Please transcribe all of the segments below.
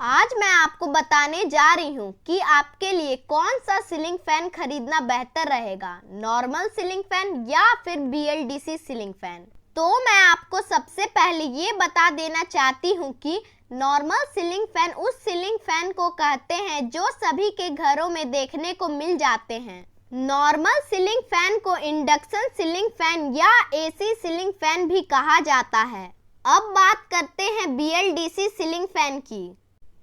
आज मैं आपको बताने जा रही हूँ कि आपके लिए कौन सा सीलिंग फैन खरीदना बेहतर रहेगा, नॉर्मल सीलिंग फैन या फिर BLDC सीलिंग फैन। तो मैं आपको सबसे पहले ये बता देना चाहती हूँ कि नॉर्मल सीलिंग फैन उस सीलिंग फैन को कहते हैं जो सभी के घरों में देखने को मिल जाते हैं। नॉर्मल सीलिंग फैन को इंडक्शन सीलिंग फैन या AC सीलिंग फैन भी कहा जाता है। अब बात करते हैं BLDC सीलिंग फैन की।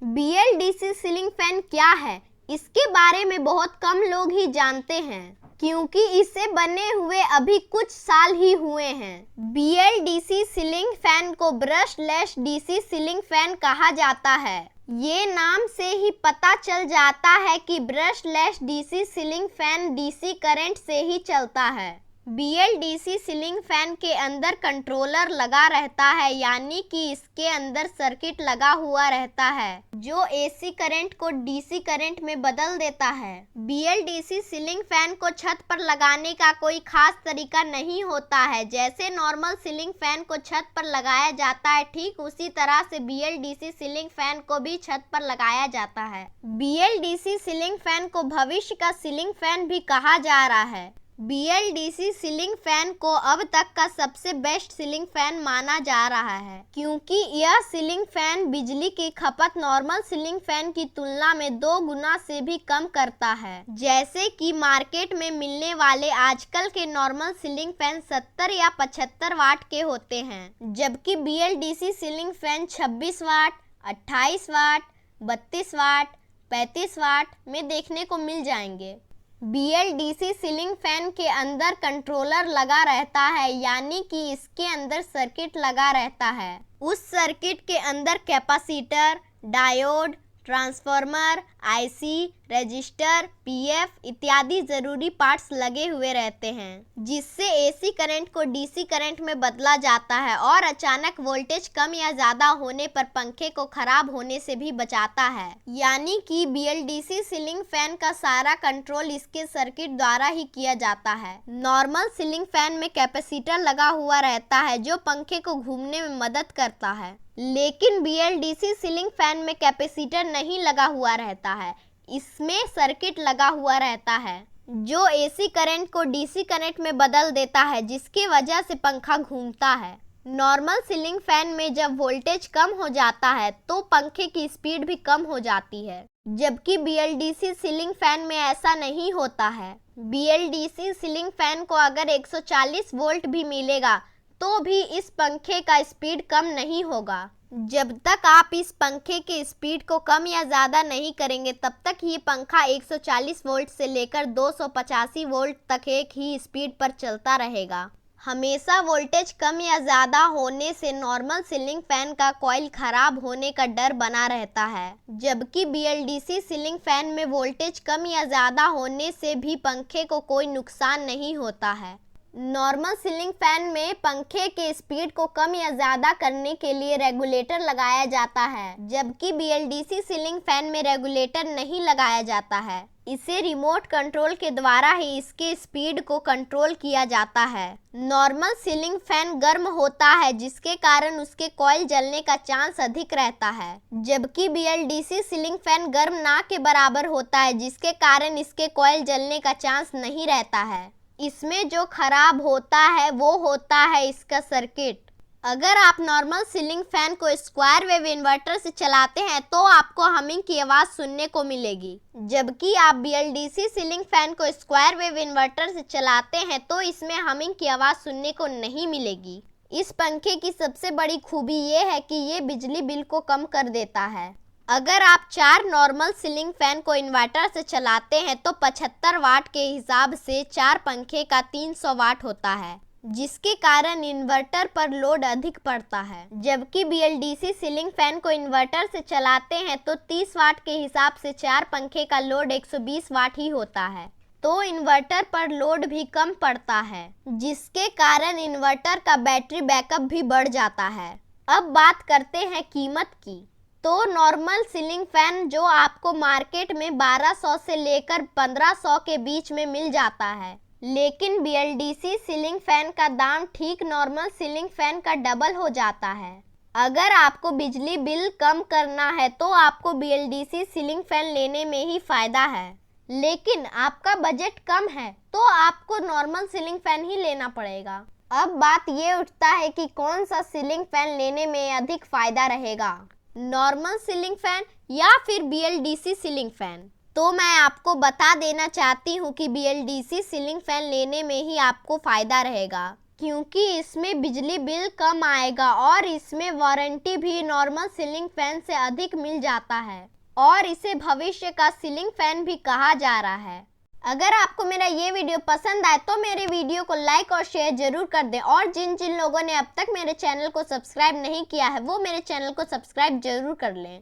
BLDC सीलिंग फैन क्या है, इसके बारे में बहुत कम लोग ही जानते हैं क्योंकि इसे बने हुए अभी कुछ साल ही हुए हैं। BLDC सीलिंग फैन को ब्रशलेस DC सीलिंग फैन कहा जाता है। ये नाम से ही पता चल जाता है कि brushless DC ceiling fan DC current से ही चलता है। BLDC सीलिंग फैन के अंदर कंट्रोलर लगा रहता है, यानी कि इसके अंदर सर्किट लगा हुआ रहता है जो AC करंट को DC करंट में बदल देता है। BLDC सीलिंग फैन को छत पर लगाने का कोई खास तरीका नहीं होता है। जैसे नॉर्मल सीलिंग फैन को छत पर लगाया जाता है, ठीक उसी तरह से BLDC सीलिंग फैन को भी छत पर लगाया जाता है। BLDC सीलिंग फैन को भविष्य का सीलिंग फैन भी कहा जा रहा है। BLDC सीलिंग फैन को अब तक का सबसे बेस्ट सीलिंग फैन माना जा रहा है क्योंकि यह सीलिंग फैन बिजली की खपत नॉर्मल सीलिंग फैन की तुलना में 2 गुना से भी कम करता है। जैसे कि मार्केट में मिलने वाले आजकल के नॉर्मल सीलिंग फैन 70 या 75 वाट के होते हैं, जबकि BLDC सीलिंग फैन 26 वाट, 28 वाट, 32 वाट, 35 वाट में देखने को मिल जाएंगे। BLDC सीलिंग फैन के अंदर कंट्रोलर लगा रहता है, यानी कि इसके अंदर सर्किट लगा रहता है। उस सर्किट के अंदर capacitor, diode, transformer, IC, register, PF इत्यादि जरूरी पार्ट्स लगे हुए रहते हैं, जिससे AC करंट को DC करंट में बदला जाता है और अचानक वोल्टेज कम या ज्यादा होने पर पंखे को खराब होने से भी बचाता है। यानी कि BLDC सीलिंग फैन का सारा कंट्रोल इसके सर्किट द्वारा ही किया जाता है। नॉर्मल सीलिंग फैन में कैपेसिटर लगा हुआ रहता है जो पंखे को घूमने में मदद करता है, लेकिन BLDC सीलिंग फैन में कैपेसिटर नहीं लगा हुआ रहता है। इसमें सर्किट लगा हुआ रहता है जो AC करंट को DC करंट में बदल देता है, जिसकी वजह से पंखा घूमता है। नॉर्मल सीलिंग फैन में जब वोल्टेज कम हो जाता है तो पंखे की स्पीड भी कम हो जाती है, जबकि BLDC सीलिंग फैन में ऐसा नहीं होता है। BLDC सीलिंग फैन को अगर 140 वोल्ट भी मिलेगा तो भी इस पंखे का स्पीड कम नहीं होगा। जब तक आप इस पंखे के स्पीड को कम या ज़्यादा नहीं करेंगे तब तक ये पंखा 140 वोल्ट से लेकर 285 वोल्ट तक एक ही स्पीड पर चलता रहेगा। हमेशा वोल्टेज कम या ज़्यादा होने से नॉर्मल सीलिंग फैन का कॉइल खराब होने का डर बना रहता है, जबकि BLDC सीलिंग फैन में वोल्टेज कम या ज़्यादा होने से भी पंखे को कोई नुकसान नहीं होता है। नॉर्मल सीलिंग फैन में पंखे के स्पीड को कम या ज़्यादा करने के लिए रेगुलेटर लगाया जाता है, जबकि BLDC सीलिंग फैन में रेगुलेटर नहीं लगाया जाता है। इसे रिमोट कंट्रोल के द्वारा ही इसके स्पीड को कंट्रोल किया जाता है। नॉर्मल सीलिंग फैन गर्म होता है, जिसके कारण उसके कॉइल जलने का चांस अधिक रहता है, जबकि BLDC सीलिंग फैन गर्म ना के बराबर होता है, जिसके कारण इसके कॉइल जलने का चांस नहीं रहता है। इसमें जो खराब होता है वो होता है इसका सर्किट। अगर आप नॉर्मल सीलिंग फैन को स्क्वायर वेव इन्वर्टर से चलाते हैं तो आपको हमिंग की आवाज़ सुनने को मिलेगी, जबकि आप BLDC सीलिंग फैन को स्क्वायर वेव इन्वर्टर से चलाते हैं तो इसमें हमिंग की आवाज़ सुनने को नहीं मिलेगी। इस पंखे की सबसे बड़ी खूबी ये है कि ये बिजली बिल को कम कर देता है। अगर आप 4 नॉर्मल सीलिंग फैन को इन्वर्टर से चलाते हैं तो 75 वाट के हिसाब से 4 पंखे का 300 वाट होता है, जिसके कारण इन्वर्टर पर लोड अधिक पड़ता है। जबकि BLDC सीलिंग फैन को इन्वर्टर से चलाते हैं तो 30 वाट के हिसाब से 4 पंखे का लोड 120 वाट ही होता है, तो इन्वर्टर पर लोड भी कम पड़ता है, जिसके कारण इन्वर्टर का बैटरी बैकअप भी बढ़ जाता है। अब बात करते हैं कीमत की। तो नॉर्मल सीलिंग फैन जो आपको मार्केट में 1200 से लेकर 1500 के बीच में मिल जाता है, लेकिन BLDC सीलिंग फैन का दाम ठीक नॉर्मल सीलिंग फैन का डबल हो जाता है। अगर आपको बिजली बिल कम करना है तो आपको BLDC सीलिंग फैन लेने में ही फायदा है, लेकिन आपका बजट कम है तो आपको नॉर्मल सीलिंग फैन ही लेना पड़ेगा। अब बात ये उठता है कि कौन सा सीलिंग फैन लेने में अधिक फायदा रहेगा, नॉर्मल सीलिंग फैन या फिर BLDC सीलिंग फैन। तो मैं आपको बता देना चाहती हूँ कि BLDC सीलिंग फैन लेने में ही आपको फायदा रहेगा, क्योंकि इसमें बिजली बिल कम आएगा और इसमें वारंटी भी नॉर्मल सीलिंग फैन से अधिक मिल जाता है और इसे भविष्य का सीलिंग फैन भी कहा जा रहा है। अगर आपको मेरा ये वीडियो पसंद आए तो मेरे वीडियो को लाइक और शेयर जरूर कर दें और जिन जिन लोगों ने अब तक मेरे चैनल को सब्सक्राइब नहीं किया है वो मेरे चैनल को सब्सक्राइब जरूर कर लें।